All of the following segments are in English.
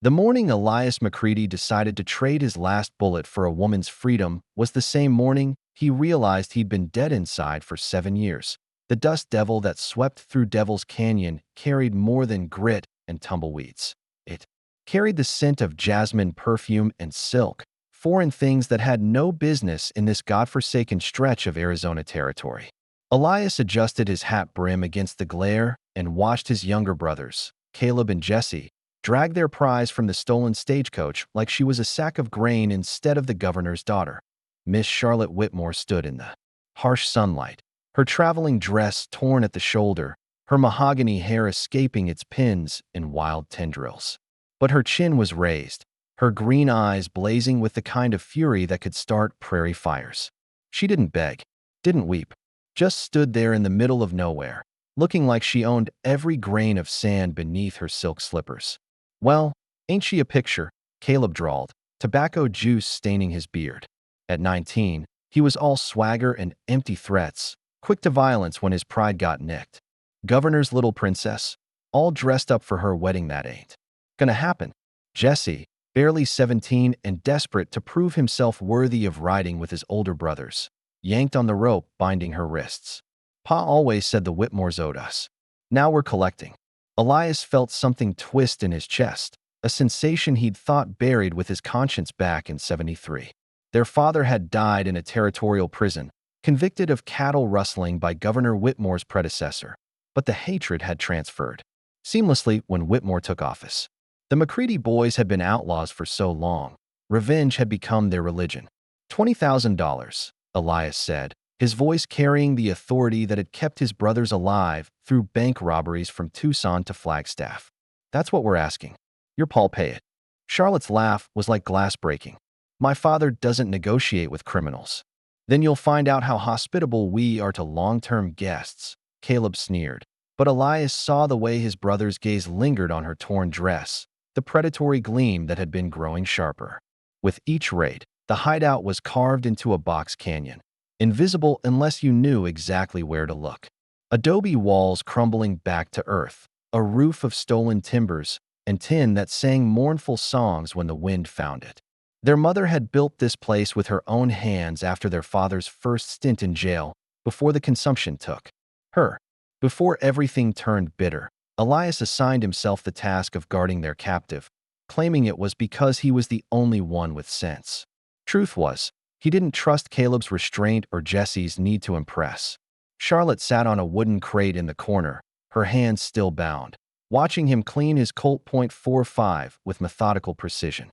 The morning Elias McCready decided to trade his last bullet for a woman's freedom was the same morning he realized he'd been dead inside for 7 years. The dust devil that swept through Devil's Canyon carried more than grit and tumbleweeds. It carried the scent of jasmine, perfume, and silk, foreign things that had no business in this godforsaken stretch of Arizona territory. Elias adjusted his hat brim against the glare and watched his younger brothers, Caleb and Jesse, drag their prize from the stolen stagecoach like she was a sack of grain instead of the governor's daughter. Miss Charlotte Whitmore stood in the harsh sunlight, her traveling dress torn at the shoulder, her mahogany hair escaping its pins in wild tendrils. But her chin was raised, her green eyes blazing with the kind of fury that could start prairie fires. She didn't beg, didn't weep, just stood there in the middle of nowhere, looking like she owned every grain of sand beneath her silk slippers. "Well, ain't she a picture?" Caleb drawled, tobacco juice staining his beard. At 19, he was all swagger and empty threats, quick to violence when his pride got nicked. Governor's little princess, all dressed up for her wedding that ain't gonna happen. Jesse, barely 17 and desperate to prove himself worthy of riding with his older brothers, yanked on the rope binding her wrists. "Pa always said the Whitmores owed us. Now we're collecting." Elias felt something twist in his chest, a sensation he'd thought buried with his conscience back in 73. Their father had died in a territorial prison, convicted of cattle rustling by Governor Whitmore's predecessor, but the hatred had transferred seamlessly when Whitmore took office. The McCready boys had been outlaws for so long, revenge had become their religion. $20,000, Elias said, his voice carrying the authority that had kept his brothers alive through bank robberies from Tucson to Flagstaff. "That's what we're asking. Your Paul pay it." Charlotte's laugh was like glass breaking. "My father doesn't negotiate with criminals." "Then you'll find out how hospitable we are to long-term guests," Caleb sneered. But Elias saw the way his brother's gaze lingered on her torn dress, the predatory gleam that had been growing sharper. With each raid, the hideout was carved into a box canyon, invisible unless you knew exactly where to look. Adobe walls crumbling back to earth, a roof of stolen timbers, and tin that sang mournful songs when the wind found it. Their mother had built this place with her own hands after their father's first stint in jail, before the consumption took her. Before everything turned bitter, Elias assigned himself the task of guarding their captive, claiming it was because he was the only one with sense. Truth was, he didn't trust Caleb's restraint or Jesse's need to impress. Charlotte sat on a wooden crate in the corner, her hands still bound, watching him clean his Colt .45 with methodical precision.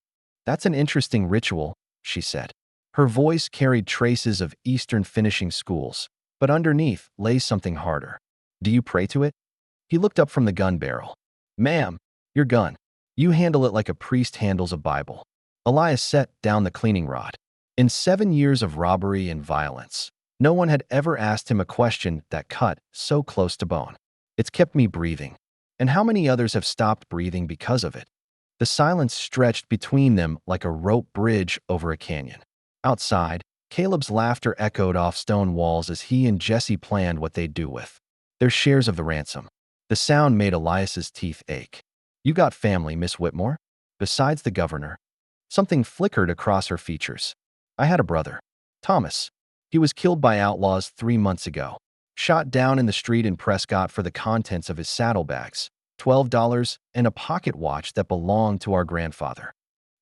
"That's an interesting ritual," she said. Her voice carried traces of Eastern finishing schools, but underneath lay something harder. "Do you pray to it?" He looked up from the gun barrel. "Ma'am, your gun. You handle it like a priest handles a Bible." Elias set down the cleaning rod. In 7 years of robbery and violence, no one had ever asked him a question that cut so close to bone. "It's kept me breathing. And how many others have stopped breathing because of it?" The silence stretched between them like a rope bridge over a canyon. Outside, Caleb's laughter echoed off stone walls as he and Jesse planned what they'd do with their shares of the ransom. The sound made Elias's teeth ache. "You got family, Miss Whitmore? Besides the governor?" Something flickered across her features. "I had a brother, Thomas. He was killed by outlaws 3 months ago. Shot down in the street in Prescott for the contents of his saddlebags, $12, and a pocket watch that belonged to our grandfather."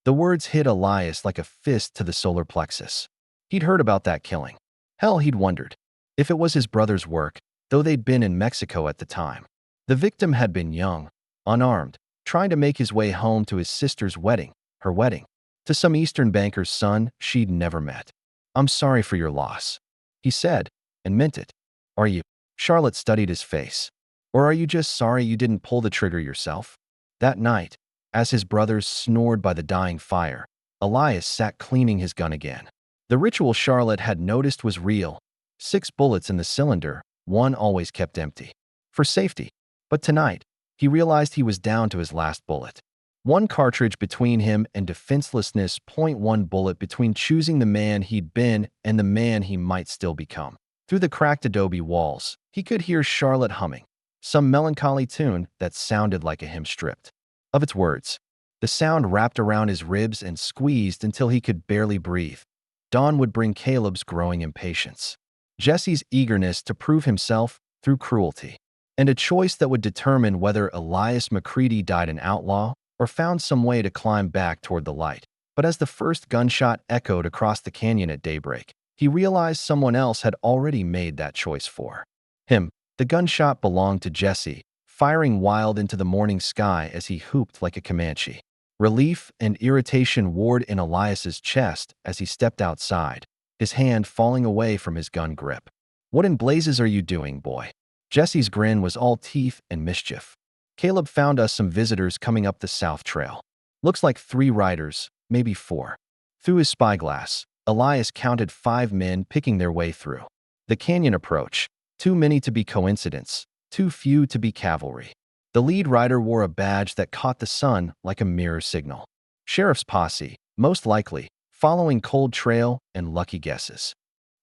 The words hit Elias like a fist to the solar plexus. He'd heard about that killing. Hell, he'd wondered if it was his brother's work, though they'd been in Mexico at the time. The victim had been young, unarmed, trying to make his way home to his sister's wedding, her wedding, to some Eastern banker's son she'd never met. "I'm sorry for your loss," he said, and meant it. "Are you?" Charlotte studied his face. "Or are you just sorry you didn't pull the trigger yourself?" That night, as his brothers snored by the dying fire, Elias sat cleaning his gun again. The ritual Charlotte had noticed was real. 6 bullets in the cylinder, one always kept empty. For safety. But tonight, he realized he was down to his last bullet. One cartridge between him and defenselessness, .1 bullet between choosing the man he'd been and the man he might still become. Through the cracked adobe walls, he could hear Charlotte humming, some melancholy tune that sounded like a hymn stripped of its words. The sound wrapped around his ribs and squeezed until he could barely breathe. Dawn would bring Caleb's growing impatience, Jesse's eagerness to prove himself through cruelty, and a choice that would determine whether Elias McCready died an outlaw or found some way to climb back toward the light. But as the first gunshot echoed across the canyon at daybreak, he realized someone else had already made that choice for him. The gunshot belonged to Jesse, firing wild into the morning sky as he whooped like a Comanche. Relief and irritation warred in Elias's chest as he stepped outside, his hand falling away from his gun grip. "What in blazes are you doing, boy?" Jesse's grin was all teeth and mischief. "Caleb found us some visitors coming up the south trail. Looks like 3 riders, maybe 4. Through his spyglass, Elias counted 5 men picking their way through the canyon approach. Too many to be coincidence, too few to be cavalry. The lead rider wore a badge that caught the sun like a mirror signal. Sheriff's posse, most likely, following cold trail and lucky guesses.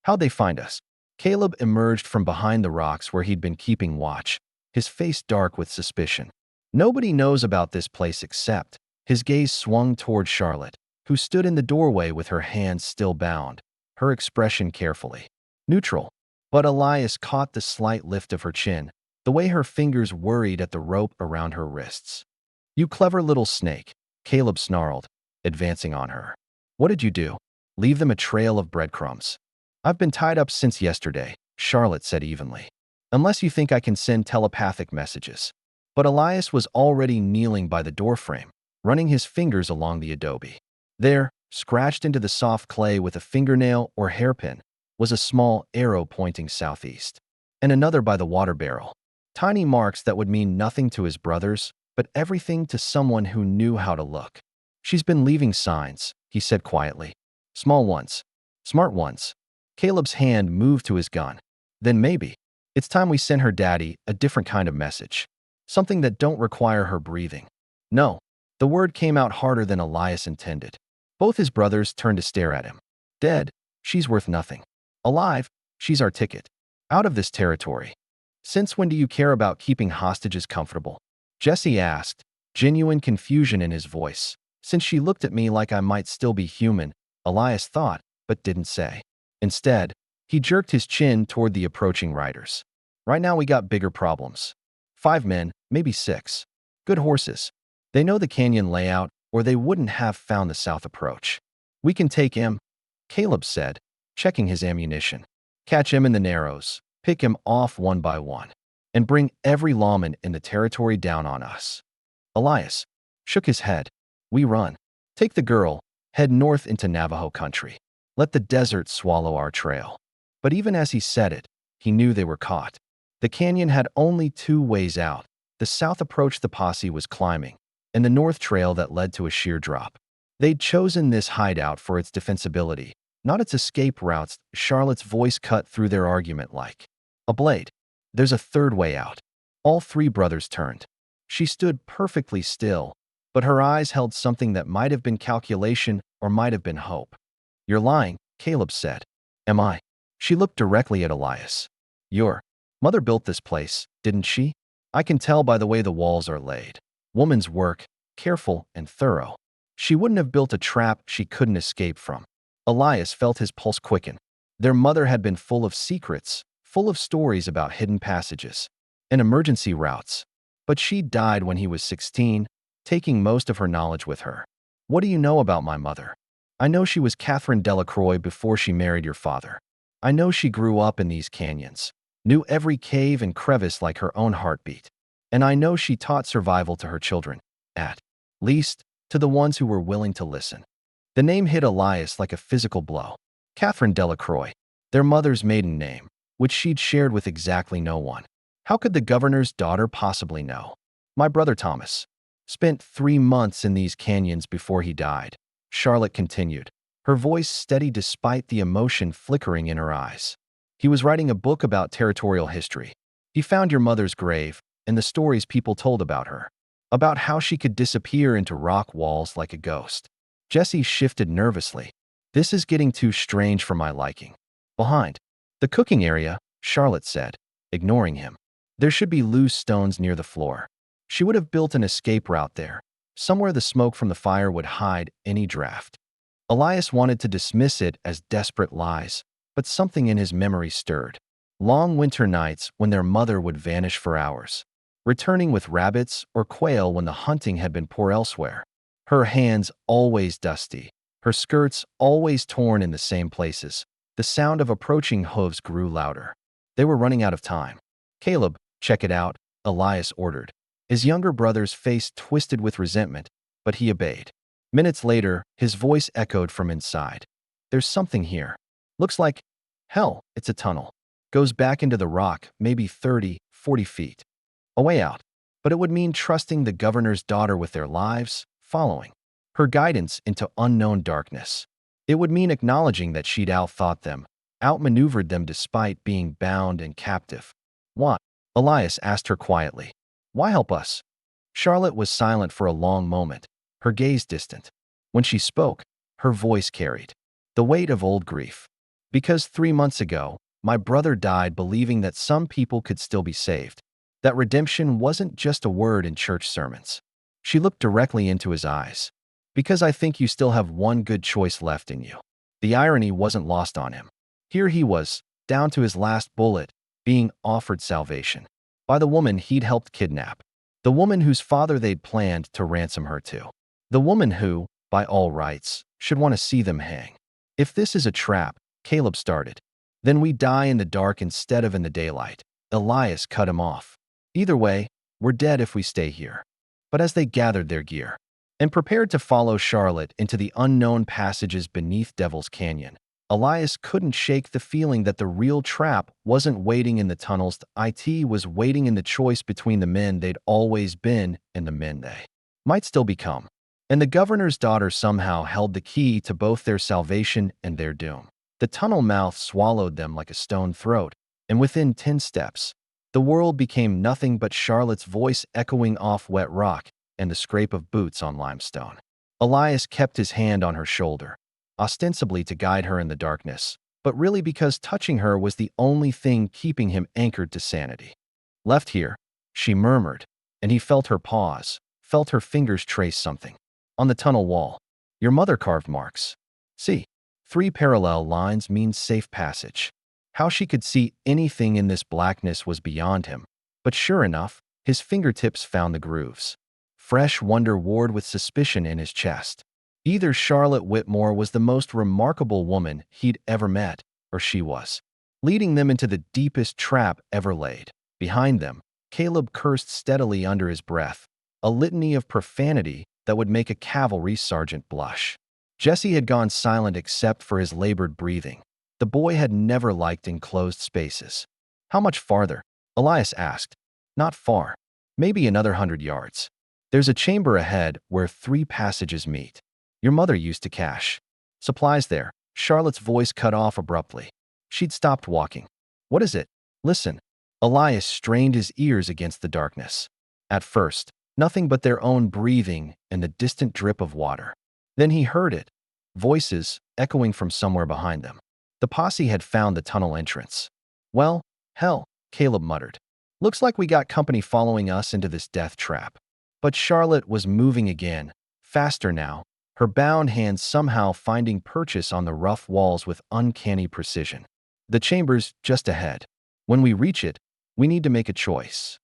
How'd they find us? Caleb emerged from behind the rocks where he'd been keeping watch, his face dark with suspicion. Nobody knows about this place except. His gaze swung toward Charlotte, who stood in the doorway with her hands still bound, her expression carefully neutral. But Elias caught the slight lift of her chin, the way her fingers worried at the rope around her wrists. "You clever little snake," Caleb snarled, advancing on her. "What did you do? Leave them a trail of breadcrumbs?" "I've been tied up since yesterday," Charlotte said evenly. "Unless you think I can send telepathic messages." But Elias was already kneeling by the doorframe, running his fingers along the adobe. There, scratched into the soft clay with a fingernail or hairpin, was a small arrow pointing southeast, and another by the water barrel. Tiny marks that would mean nothing to his brothers, but everything to someone who knew how to look. "She's been leaving signs," he said quietly. "Small ones. Smart ones." Caleb's hand moved to his gun. "Then maybe it's time we sent her daddy a different kind of message. Something that don't require her breathing." "No." The word came out harder than Elias intended. Both his brothers turned to stare at him. "Dead, she's worth nothing. Alive, she's our ticket. Out of this territory." "Since when do you care about keeping hostages comfortable?" Jesse asked, genuine confusion in his voice. "Since she looked at me like I might still be human," Elias thought, but didn't say. Instead, he jerked his chin toward the approaching riders. "Right now we got bigger problems. 5 men, maybe 6. Good horses. They know the canyon layout, or they wouldn't have found the south approach. We can take him," Caleb said, checking his ammunition. "Catch him in the narrows, pick him off one by one, and bring every lawman in the territory down on us." Elias shook his head. "We run. Take the girl, head north into Navajo country. Let the desert swallow our trail." But even as he said it, he knew they were caught. The canyon had only 2 ways out. The south approach the posse was climbing, and the north trail that led to a sheer drop. They'd chosen this hideout for its defensibility, not its escape routes. Charlotte's voice cut through their argument like a blade. "There's a 3rd way out." All 3 brothers turned. She stood perfectly still, but her eyes held something that might have been calculation or might have been hope. "You're lying," Caleb said. "Am I?" She looked directly at Elias. "Your mother built this place, didn't she? I can tell by the way the walls are laid. Woman's work, careful and thorough. She wouldn't have built a trap she couldn't escape from." Elias felt his pulse quicken. Their mother had been full of secrets, full of stories about hidden passages and emergency routes. But she died when he was 16, taking most of her knowledge with her. "What do you know about my mother?" "I know she was Catherine Delacroix before she married your father. I know she grew up in these canyons, knew every cave and crevice like her own heartbeat. And I know she taught survival to her children, at least to the ones who were willing to listen." The name hit Elias like a physical blow. Catherine Delacroix, their mother's maiden name, which she'd shared with exactly no one. How could the governor's daughter possibly know? "My brother Thomas spent 3 months in these canyons before he died," Charlotte continued, her voice steady despite the emotion flickering in her eyes. "He was writing a book about territorial history. He found your mother's grave and the stories people told about her, about how she could disappear into rock walls like a ghost." Jesse shifted nervously. "This is getting too strange for my liking." "Behind the cooking area," Charlotte said, ignoring him. "There should be loose stones near the floor. She would have built an escape route there. somewhere the smoke from the fire would hide any draft. Elias wanted to dismiss it as desperate lies, but something in his memory stirred. Long winter nights when their mother would vanish for hours, returning with rabbits or quail when the hunting had been poor elsewhere. Her hands always dusty, her skirts always torn in the same places. The sound of approaching hooves grew louder. They were running out of time. "Caleb, check it out," Elias ordered. His younger brother's face twisted with resentment, but he obeyed. Minutes later, his voice echoed from inside. "There's something here. Looks like, hell, it's a tunnel. Goes back into the rock, maybe 30, 40 feet. A way out. But it would mean trusting the governor's daughter with their lives, following her guidance into unknown darkness. It would mean acknowledging that she'd outthought them, outmaneuvered them despite being bound and captive. "What?" Elias asked her quietly. "Why help us?" Charlotte was silent for a long moment, her gaze distant. When she spoke, her voice carried the weight of old grief. "Because 3 months ago, my brother died believing that some people could still be saved. That redemption wasn't just a word in church sermons." She looked directly into his eyes. "Because I think you still have one good choice left in you." The irony wasn't lost on him. Here he was, down to his last bullet, being offered salvation by the woman he'd helped kidnap. The woman whose father they'd planned to ransom her to. The woman who, by all rights, should want to see them hang. "If this is a trap," Caleb started, "then we die in the dark instead of in the daylight." Elias cut him off. "Either way, we're dead if we stay here." But as they gathered their gear and prepared to follow Charlotte into the unknown passages beneath Devil's Canyon, Elias couldn't shake the feeling that the real trap wasn't waiting in the tunnels. It was waiting in the choice between the men they'd always been and the men they might still become. And the governor's daughter somehow held the key to both their salvation and their doom. The tunnel mouth swallowed them like a stone throat, and within 10 steps, the world became nothing but Charlotte's voice echoing off wet rock and the scrape of boots on limestone. Elias kept his hand on her shoulder, ostensibly to guide her in the darkness, but really because touching her was the only thing keeping him anchored to sanity. "Left here," she murmured, and he felt her pause, felt her fingers trace something. "On the tunnel wall. Your mother carved marks. See, 3 parallel lines means safe passage." How she could see anything in this blackness was beyond him, but sure enough, his fingertips found the grooves. Fresh wonder warred with suspicion in his chest. Either Charlotte Whitmore was the most remarkable woman he'd ever met, or she was leading them into the deepest trap ever laid. Behind them, Caleb cursed steadily under his breath, a litany of profanity that would make a cavalry sergeant blush. Jesse had gone silent except for his labored breathing. The boy had never liked enclosed spaces. "How much farther?" Elias asked. "Not far. Maybe another 100 yards. There's a chamber ahead where 3 passages meet. Your mother used to cache supplies there." Charlotte's voice cut off abruptly. She'd stopped walking. "What is it?" "Listen." Elias strained his ears against the darkness. At first, nothing but their own breathing and the distant drip of water. Then he heard it, voices echoing from somewhere behind them. The posse had found the tunnel entrance. "Well, hell," Caleb muttered. "Looks like we got company following us into this death trap." But Charlotte was moving again, faster now, her bound hands somehow finding purchase on the rough walls with uncanny precision. "The chamber's just ahead. When we reach it, we need to make a choice."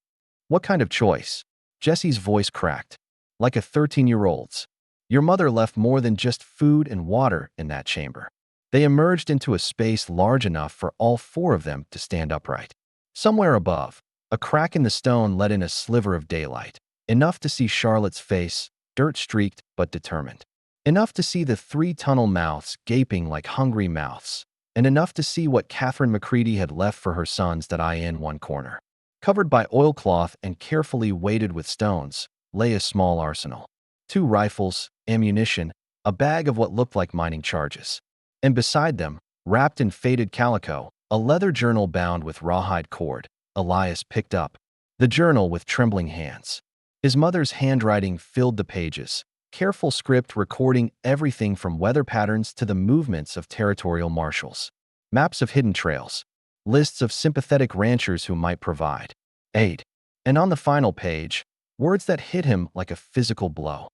"What kind of choice?" Jesse's voice cracked, like a 13-year-old's. "Your mother left more than just food and water in that chamber." They emerged into a space large enough for all 4 of them to stand upright. Somewhere above, a crack in the stone let in a sliver of daylight, enough to see Charlotte's face, dirt-streaked but determined. Enough to see the 3 tunnel mouths gaping like hungry mouths, and enough to see what Catherine McCready had left for her sons that in one corner. Covered by oilcloth and carefully weighted with stones, lay a small arsenal. 2 rifles, ammunition, a bag of what looked like mining charges. And beside them, wrapped in faded calico, a leather journal bound with rawhide cord. Elias picked up the journal with trembling hands. His mother's handwriting filled the pages, careful script recording everything from weather patterns to the movements of territorial marshals. Maps of hidden trails, lists of sympathetic ranchers who might provide aid. And on the final page, words that hit him like a physical blow.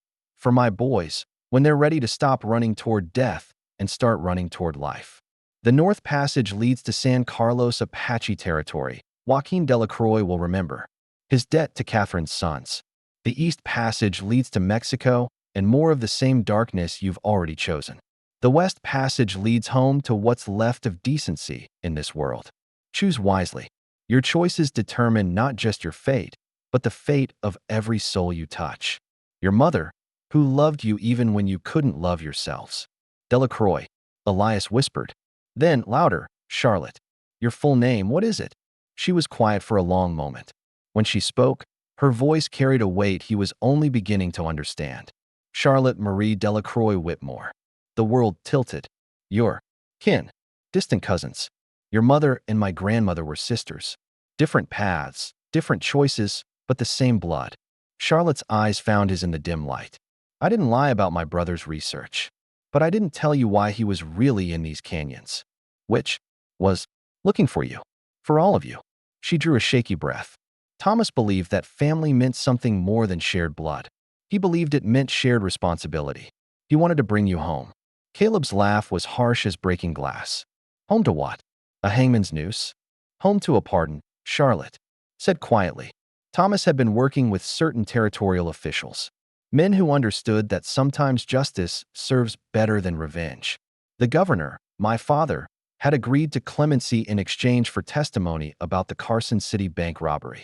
For my boys, when they're ready to stop running toward death and start running toward life. The North Passage leads to San Carlos Apache territory. Joaquin Delacroix will remember his debt to Catherine's sons. The East Passage leads to Mexico and more of the same darkness you've already chosen. The West Passage leads home to what's left of decency in this world. Choose wisely. Your choices determine not just your fate, but the fate of every soul you touch. Your mother, who loved you even when you couldn't love yourselves. Delacroix, Elias whispered. Then, louder, Charlotte. Your full name, what is it? She was quiet for a long moment. When she spoke, her voice carried a weight he was only beginning to understand. Charlotte Marie Delacroix Whitmore. The world tilted. Your kin, distant cousins. Your mother and my grandmother were sisters. Different paths, different choices, but the same blood. Charlotte's eyes found his in the dim light. I didn't lie about my brother's research, but I didn't tell you why he was really in these canyons. Which was looking for you. For all of you. She drew a shaky breath. Thomas believed that family meant something more than shared blood. He believed it meant shared responsibility. He wanted to bring you home. Caleb's laugh was harsh as breaking glass. Home to what? A hangman's noose? Home to a pardon, Charlotte said quietly. Thomas had been working with certain territorial officials. Men who understood that sometimes justice serves better than revenge. The governor, my father, had agreed to clemency in exchange for testimony about the Carson City bank robbery.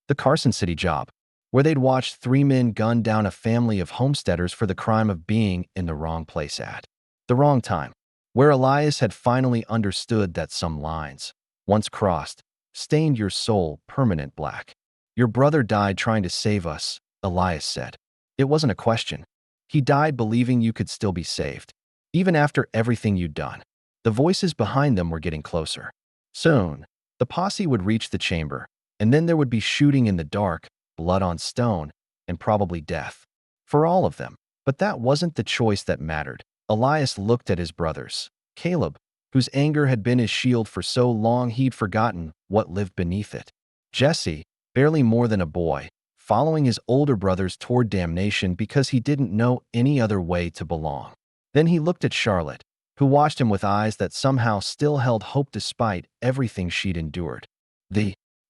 The Carson City job, where they'd watched 3 men gun down a family of homesteaders for the crime of being in the wrong place at the wrong time, where Elias had finally understood that some lines, once crossed, stained your soul permanent black. Your brother died trying to save us, Elias said. It wasn't a question. He died believing you could still be saved, even after everything you'd done. The voices behind them were getting closer. Soon, the posse would reach the chamber, and then there would be shooting in the dark, blood on stone, and probably death. For all of them. But that wasn't the choice that mattered. Elias looked at his brothers. Caleb, whose anger had been his shield for so long he'd forgotten what lived beneath it. Jesse, barely more than a boy, following his older brothers toward damnation because he didn't know any other way to belong. Then he looked at Charlotte, who watched him with eyes that somehow still held hope despite everything she'd endured.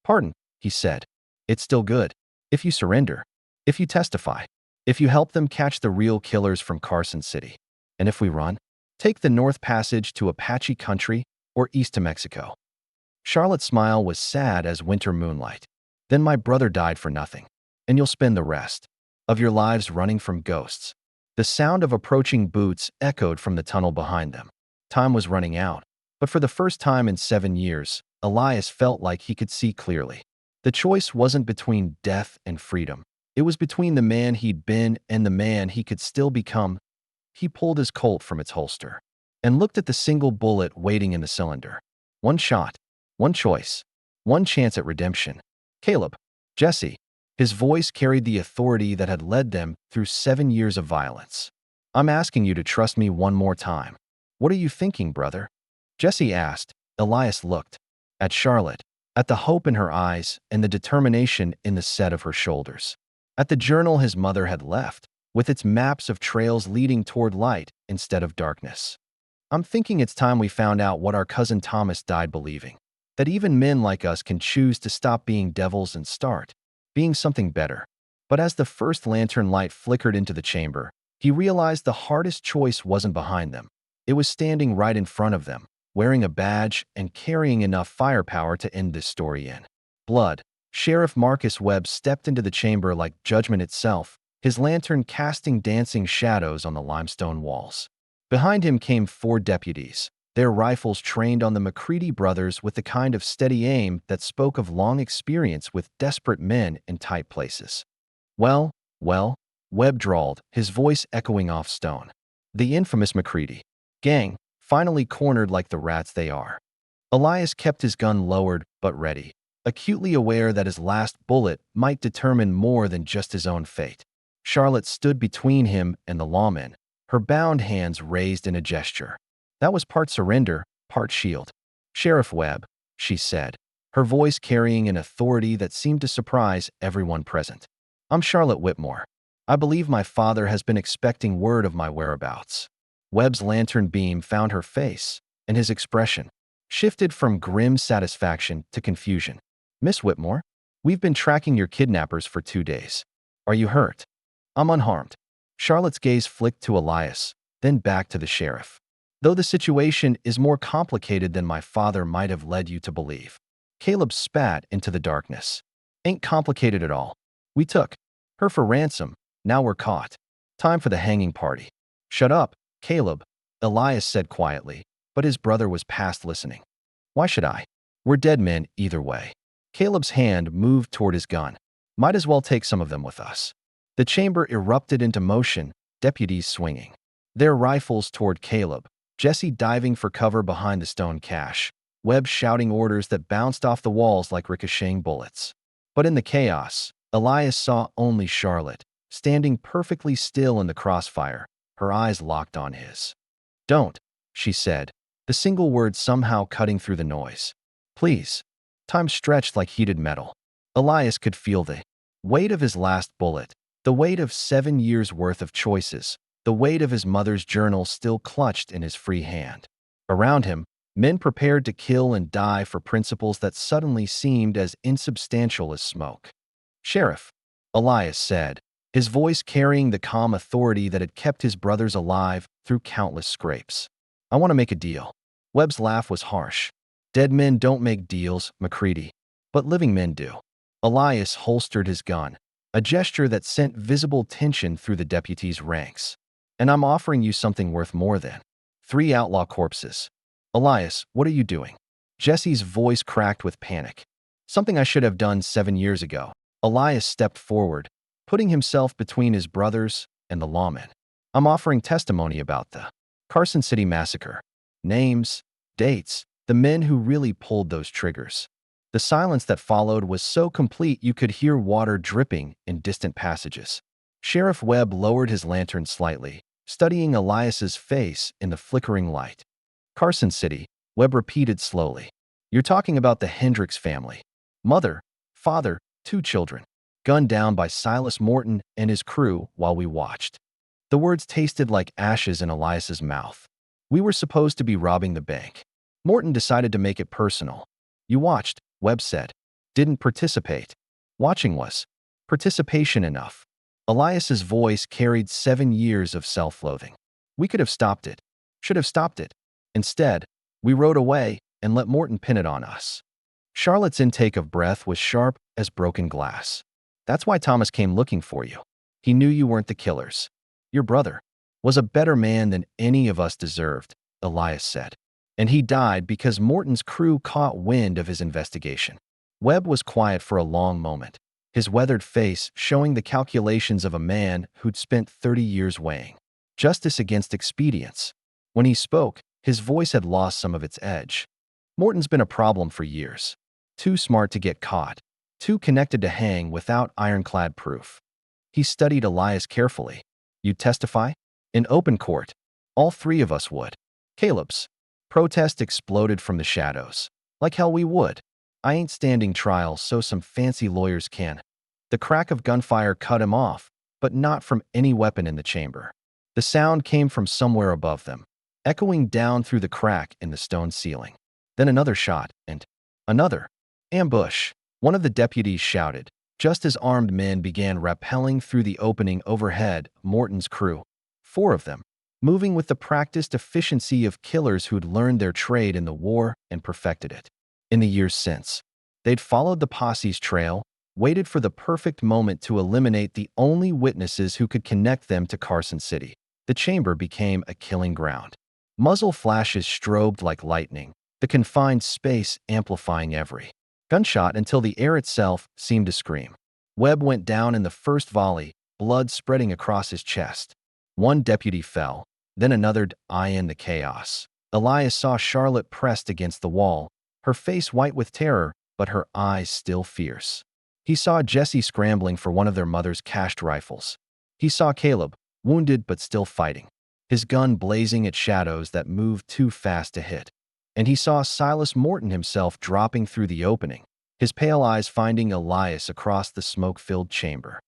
Pardon, he said. It's still good. If you surrender. If you testify. If you help them catch the real killers from Carson City. And if we run, take the North Passage to Apache country or east to Mexico. Charlotte's smile was sad as winter moonlight. Then my brother died for nothing, and you'll spend the rest of your lives running from ghosts. The sound of approaching boots echoed from the tunnel behind them. Time was running out, but for the first time in 7 years, Elias felt like he could see clearly. The choice wasn't between death and freedom. It was between the man he'd been and the man he could still become. He pulled his Colt from its holster and looked at the single bullet waiting in the cylinder. One shot, one choice, one chance at redemption. Caleb, Jesse. His voice carried the authority that had led them through 7 years of violence. I'm asking you to trust me one more time. What are you thinking, brother? Jesse asked. Elias looked at Charlotte, at the hope in her eyes and the determination in the set of her shoulders. At the journal his mother had left, with its maps of trails leading toward light instead of darkness. I'm thinking it's time we found out what our cousin Thomas died believing. That even men like us can choose to stop being devils and start being something better. But as the first lantern light flickered into the chamber, he realized the hardest choice wasn't behind them. It was standing right in front of them, wearing a badge and carrying enough firepower to end this story in blood. Sheriff Marcus Webb stepped into the chamber like judgment itself, his lantern casting dancing shadows on the limestone walls. Behind him came 4 deputies, their rifles trained on the McCready brothers with the kind of steady aim that spoke of long experience with desperate men in tight places. Well, Webb drawled, his voice echoing off stone. The infamous McCready gang, finally cornered like the rats they are. Elias kept his gun lowered but ready, acutely aware that his last bullet might determine more than just his own fate. Charlotte stood between him and the lawman, her bound hands raised in a gesture. That was part surrender, part shield. Sheriff Webb, she said, her voice carrying an authority that seemed to surprise everyone present. I'm Charlotte Whitmore. I believe my father has been expecting word of my whereabouts. Webb's lantern beam found her face, and his expression shifted from grim satisfaction to confusion. Miss Whitmore, we've been tracking your kidnappers for 2 days. Are you hurt? I'm unharmed. Charlotte's gaze flicked to Elias, then back to the sheriff. Though the situation is more complicated than my father might have led you to believe. Caleb spat into the darkness. Ain't complicated at all. We took her for ransom. Now we're caught. Time for the hanging party. Shut up, Caleb, Elias said quietly, but his brother was past listening. Why should I? We're dead men either way. Caleb's hand moved toward his gun. Might as well take some of them with us. The chamber erupted into motion, deputies swinging their rifles toward Caleb, Jesse diving for cover behind the stone cache, Webb shouting orders that bounced off the walls like ricocheting bullets. But in the chaos, Elias saw only Charlotte, standing perfectly still in the crossfire, her eyes locked on his. Don't, she said, the single word somehow cutting through the noise. Please. Time stretched like heated metal. Elias could feel the weight of his last bullet, the weight of 7 years' worth of choices, the weight of his mother's journal still clutched in his free hand. Around him, men prepared to kill and die for principles that suddenly seemed as insubstantial as smoke. Sheriff, Elias said, his voice carrying the calm authority that had kept his brothers alive through countless scrapes. I want to make a deal. Webb's laugh was harsh. Dead men don't make deals, McCready, but living men do. Elias holstered his gun, a gesture that sent visible tension through the deputies' ranks. And I'm offering you something worth more than 3 outlaw corpses. Elias, what are you doing? Jesse's voice cracked with panic. Something I should have done 7 years ago. Elias stepped forward, putting himself between his brothers and the lawmen. I'm offering testimony about the Carson City massacre. Names, dates, the men who really pulled those triggers. The silence that followed was so complete you could hear water dripping in distant passages. Sheriff Webb lowered his lantern slightly, studying Elias's face in the flickering light. Carson City, Webb repeated slowly. You're talking about the Hendricks family. Mother, father, 2 children. Gunned down by Silas Morton and his crew while we watched. The words tasted like ashes in Elias's mouth. We were supposed to be robbing the bank. Morton decided to make it personal. You watched, Webb said. Didn't participate. Watching was participation enough. Elias's voice carried 7 years of self-loathing. We could have stopped it. Should have stopped it. Instead, we rode away and let Morton pin it on us. Charlotte's intake of breath was sharp as broken glass. That's why Thomas came looking for you. He knew you weren't the killers. Your brother was a better man than any of us deserved, Elias said. And he died because Morton's crew caught wind of his investigation. Webb was quiet for a long moment, his weathered face showing the calculations of a man who'd spent 30 years weighing justice against expedience. When he spoke, his voice had lost some of its edge. Morton's been a problem for years. Too smart to get caught. Too connected to hang without ironclad proof. He studied Elias carefully. You'd testify? In open court. All 3 of us would. Caleb's protest exploded from the shadows. Like hell we would. I ain't standing trial so some fancy lawyers can. The crack of gunfire cut him off, but not from any weapon in the chamber. The sound came from somewhere above them, echoing down through the crack in the stone ceiling. Then another shot, and another. Ambush. One of the deputies shouted, just as armed men began rappelling through the opening overhead. Morton's crew, 4 of them, moving with the practiced efficiency of killers who'd learned their trade in the war and perfected it. In the years since, they'd followed the posse's trail, waited for the perfect moment to eliminate the only witnesses who could connect them to Carson City. The chamber became a killing ground. Muzzle flashes strobed like lightning, the confined space amplifying every gunshot until the air itself seemed to scream. Webb went down in the first volley, blood spreading across his chest. 1 deputy fell, then another eye in the chaos. Elias saw Charlotte pressed against the wall, her face white with terror, but her eyes still fierce. He saw Jesse scrambling for one of their mother's cached rifles. He saw Caleb, wounded but still fighting, his gun blazing at shadows that moved too fast to hit. And he saw Silas Morton himself dropping through the opening, his pale eyes finding Elias across the smoke-filled chamber.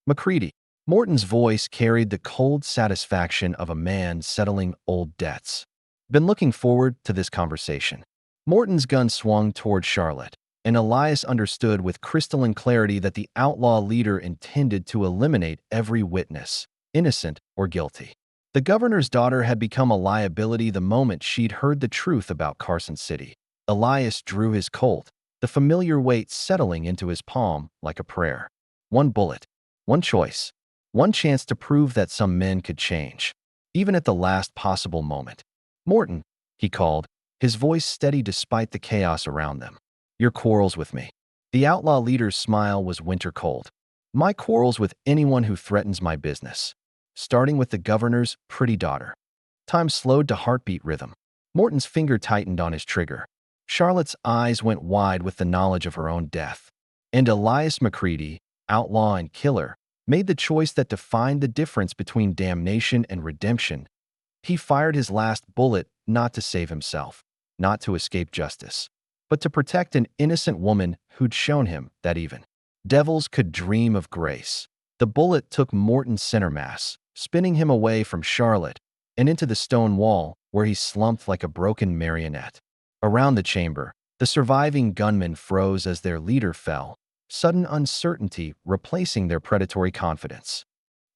McCready, Morton's voice carried the cold satisfaction of a man settling old debts. Been looking forward to this conversation. Morton's gun swung toward Charlotte, and Elias understood with crystalline clarity that the outlaw leader intended to eliminate every witness, innocent or guilty. The governor's daughter had become a liability the moment she'd heard the truth about Carson City. Elias drew his Colt, the familiar weight settling into his palm like a prayer. One bullet, one choice, one chance to prove that some men could change, even at the last possible moment. "Morton," he called, his voice steady despite the chaos around them. "Your quarrels with me." The outlaw leader's smile was winter cold. "My quarrels with anyone who threatens my business. Starting with the governor's pretty daughter." Time slowed to heartbeat rhythm. Morton's finger tightened on his trigger. Charlotte's eyes went wide with the knowledge of her own death. And Elias McCready, outlaw and killer, made the choice that defined the difference between damnation and redemption. He fired his last bullet not to save himself, not to escape justice, but to protect an innocent woman who'd shown him that even devils could dream of grace. The bullet took Morton's center mass, spinning him away from Charlotte and into the stone wall where he slumped like a broken marionette. Around the chamber, the surviving gunmen froze as their leader fell, sudden uncertainty replacing their predatory confidence.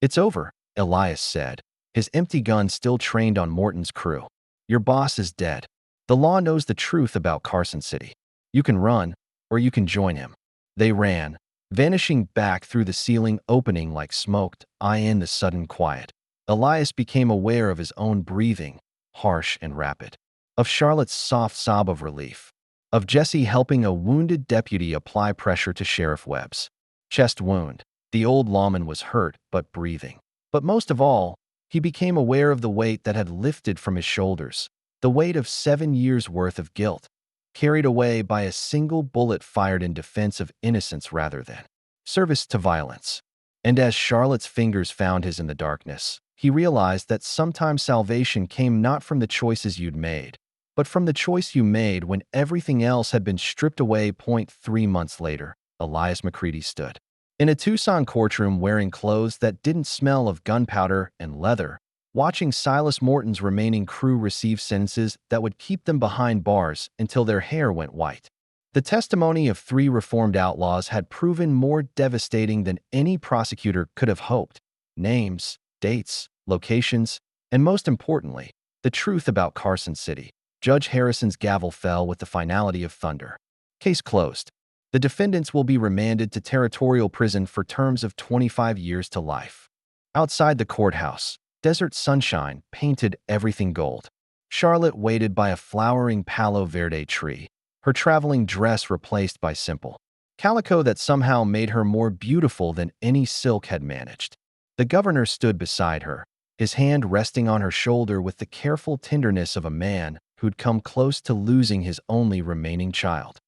"It's over," Elias said, his empty gun still trained on Morton's crew. "Your boss is dead. The law knows the truth about Carson City. You can run, or you can join him." They ran, vanishing back through the ceiling opening like smoked eye in the sudden quiet. Elias became aware of his own breathing, harsh and rapid, of Charlotte's soft sob of relief, of Jesse helping a wounded deputy apply pressure to Sheriff Webb's chest wound. The old lawman was hurt but breathing. But most of all, he became aware of the weight that had lifted from his shoulders, the weight of 7 years' worth of guilt, carried away by a single bullet fired in defense of innocence rather than service to violence. And as Charlotte's fingers found his in the darkness, he realized that sometimes salvation came not from the choices you'd made, but from the choice you made when everything else had been stripped away. 3 months later, Elias McCready stood in a Tucson courtroom wearing clothes that didn't smell of gunpowder and leather, watching Silas Morton's remaining crew receive sentences that would keep them behind bars until their hair went white. The testimony of 3 reformed outlaws had proven more devastating than any prosecutor could have hoped. Names, dates, locations, and most importantly, the truth about Carson City. Judge Harrison's gavel fell with the finality of thunder. Case closed. The defendants will be remanded to territorial prison for terms of 25 years to life. Outside the courthouse, desert sunshine painted everything gold. Charlotte waited by a flowering Palo Verde tree, her traveling dress replaced by simple calico that somehow made her more beautiful than any silk had managed. The governor stood beside her, his hand resting on her shoulder with the careful tenderness of a man who'd come close to losing his only remaining child.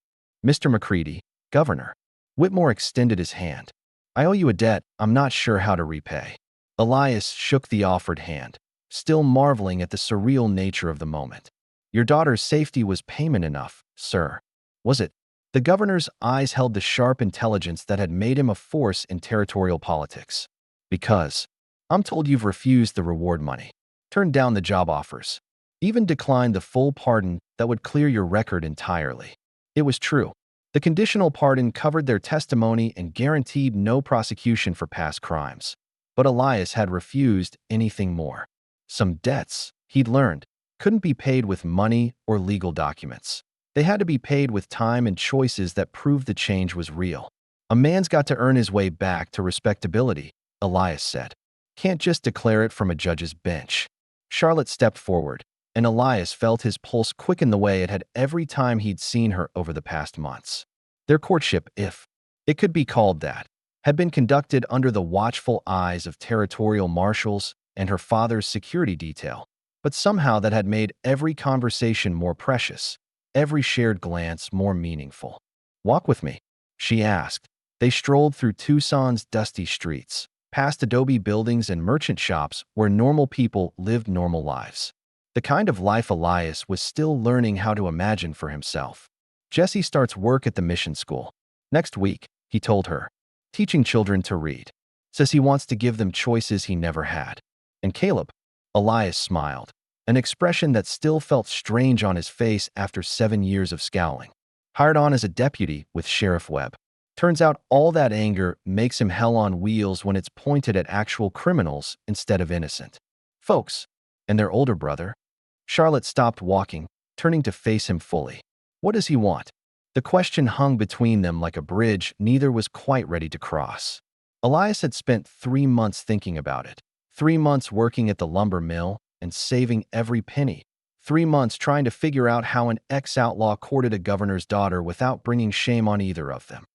"Mr. McCready, Governor." Whitmore extended his hand. "I owe you a debt I'm not sure how to repay." Elias shook the offered hand, still marveling at the surreal nature of the moment. "Your daughter's safety was payment enough, sir." "Was it?" The governor's eyes held the sharp intelligence that had made him a force in territorial politics. "Because I'm told you've refused the reward money, turned down the job offers, even declined the full pardon that would clear your record entirely." It was true. The conditional pardon covered their testimony and guaranteed no prosecution for past crimes. But Elias had refused anything more. Some debts, he'd learned, couldn't be paid with money or legal documents. They had to be paid with time and choices that proved the change was real. "A man's got to earn his way back to respectability," Elias said. "Can't just declare it from a judge's bench." Charlotte stepped forward, and Elias felt his pulse quicken the way it had every time he'd seen her over the past months. Their courtship, if it could be called that, had been conducted under the watchful eyes of territorial marshals and her father's security detail, but somehow that had made every conversation more precious, every shared glance more meaningful. "Walk with me," she asked. They strolled through Tucson's dusty streets, past adobe buildings and merchant shops where normal people lived normal lives. The kind of life Elias was still learning how to imagine for himself. "Jesse starts work at the mission school next week," he told her, "teaching children to read." Says he wants to give them choices he never had. And Caleb? Elias smiled, an expression that still felt strange on his face after 7 years of scowling. Hired on as a deputy with Sheriff Webb. Turns out all that anger makes him hell on wheels when it's pointed at actual criminals instead of innocent folks. And their older brother? Charlotte stopped walking, turning to face him fully. What does he want? The question hung between them like a bridge neither was quite ready to cross. Elias had spent 3 months thinking about it. 3 months working at the lumber mill and saving every penny. 3 months trying to figure out how an ex-outlaw courted a governor's daughter without bringing shame on either of them.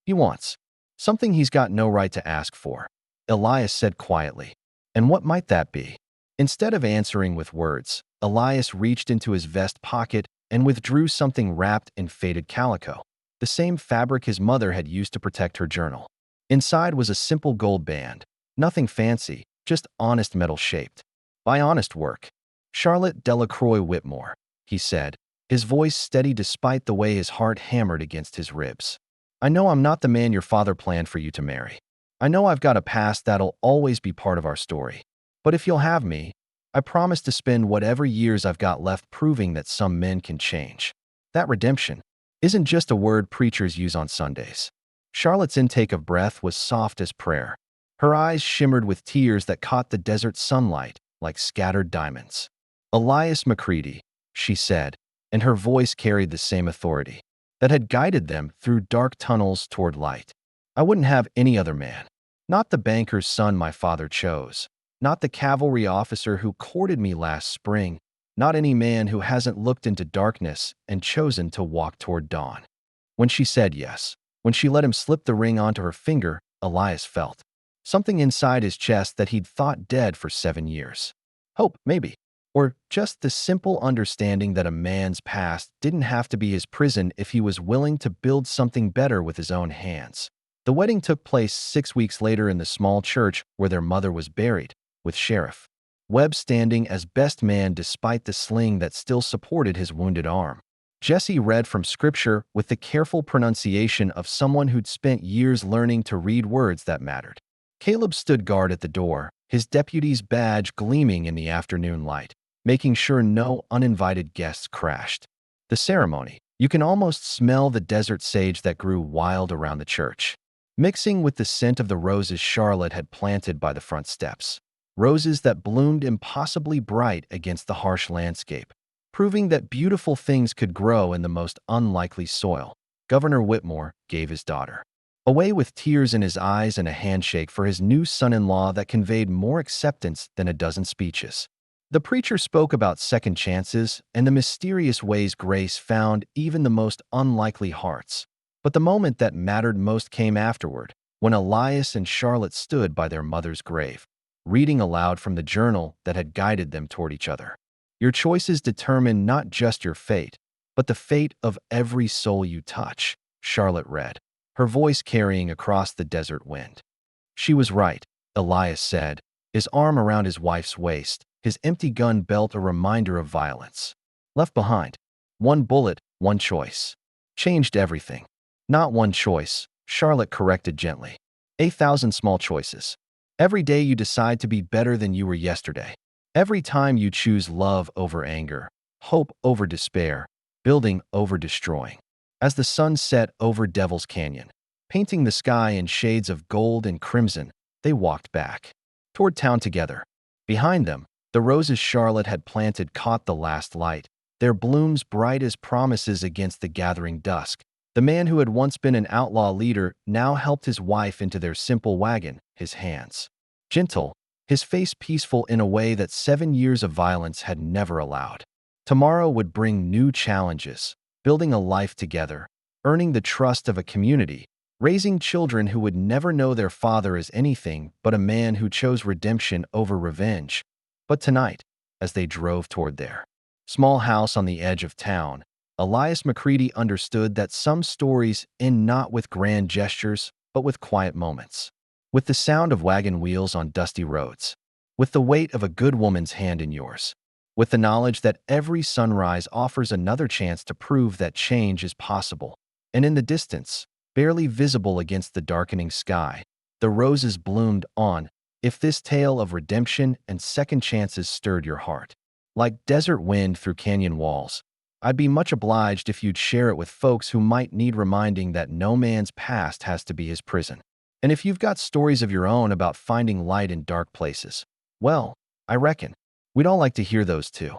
He wants something he's got no right to ask for, Elias said quietly. And what might that be? Instead of answering with words, Elias reached into his vest pocket and withdrew something wrapped in faded calico, the same fabric his mother had used to protect her journal. Inside was a simple gold band, nothing fancy, just honest metal shaped. By honest work. Charlotte Delacroix Whitmore, he said, his voice steady despite the way his heart hammered against his ribs. I know I'm not the man your father planned for you to marry. I know I've got a past that'll always be part of our story. But if you'll have me, I promise to spend whatever years I've got left proving that some men can change. That redemption isn't just a word preachers use on Sundays. Charlotte's intake of breath was soft as prayer. Her eyes shimmered with tears that caught the desert sunlight like scattered diamonds. Elias Macready, she said, and her voice carried the same authority that had guided them through dark tunnels toward light. I wouldn't have any other man. Not the banker's son my father chose. Not the cavalry officer who courted me last spring. Not any man who hasn't looked into darkness and chosen to walk toward dawn. When she said yes, when she let him slip the ring onto her finger, Elias felt something inside his chest that he'd thought dead for 7 years. Hope, maybe. Or just the simple understanding that a man's past didn't have to be his prison if he was willing to build something better with his own hands. The wedding took place 6 weeks later in the small church where their mother was buried, with Sheriff Webb standing as best man despite the sling that still supported his wounded arm. Jesse read from scripture with the careful pronunciation of someone who'd spent years learning to read words that mattered. Caleb stood guard at the door, his deputy's badge gleaming in the afternoon light, making sure no uninvited guests crashed. The ceremony, you can almost smell the desert sage that grew wild around the church, mixing with the scent of the roses Charlotte had planted by the front steps. Roses that bloomed impossibly bright against the harsh landscape, proving that beautiful things could grow in the most unlikely soil. Governor Whitmore gave his daughter away with tears in his eyes and a handshake for his new son-in-law that conveyed more acceptance than a dozen speeches. The preacher spoke about second chances and the mysterious ways grace found even the most unlikely hearts. But the moment that mattered most came afterward, when Elias and Charlotte stood by their mother's grave, reading aloud from the journal that had guided them toward each other. Your choices determine not just your fate, but the fate of every soul you touch, Charlotte read, her voice carrying across the desert wind. She was right, Elias said, his arm around his wife's waist, his empty gun belt a reminder of violence. Left behind. One bullet, one choice. Changed everything. Not one choice, Charlotte corrected gently. 8,000 small choices. Every day you decide to be better than you were yesterday. Every time you choose love over anger, hope over despair, building over destroying. As the sun set over Devil's Canyon, painting the sky in shades of gold and crimson, they walked back toward town together. Behind them, the roses Charlotte had planted caught the last light, their blooms bright as promises against the gathering dusk. The man who had once been an outlaw leader now helped his wife into their simple wagon, his hands gentle, his face peaceful in a way that 7 years of violence had never allowed. Tomorrow would bring new challenges, building a life together, earning the trust of a community, raising children who would never know their father as anything but a man who chose redemption over revenge. But tonight, as they drove toward their small house on the edge of town, Elias Macready understood that some stories end not with grand gestures, but with quiet moments. With the sound of wagon wheels on dusty roads. With the weight of a good woman's hand in yours. With the knowledge that every sunrise offers another chance to prove that change is possible. And in the distance, barely visible against the darkening sky, The roses bloomed on. If this tale of redemption and second chances stirred your heart, like desert wind through canyon walls, I'd be much obliged if you'd share it with folks who might need reminding that no man's past has to be his prison. And if you've got stories of your own about finding light in dark places, well, I reckon we'd all like to hear those too.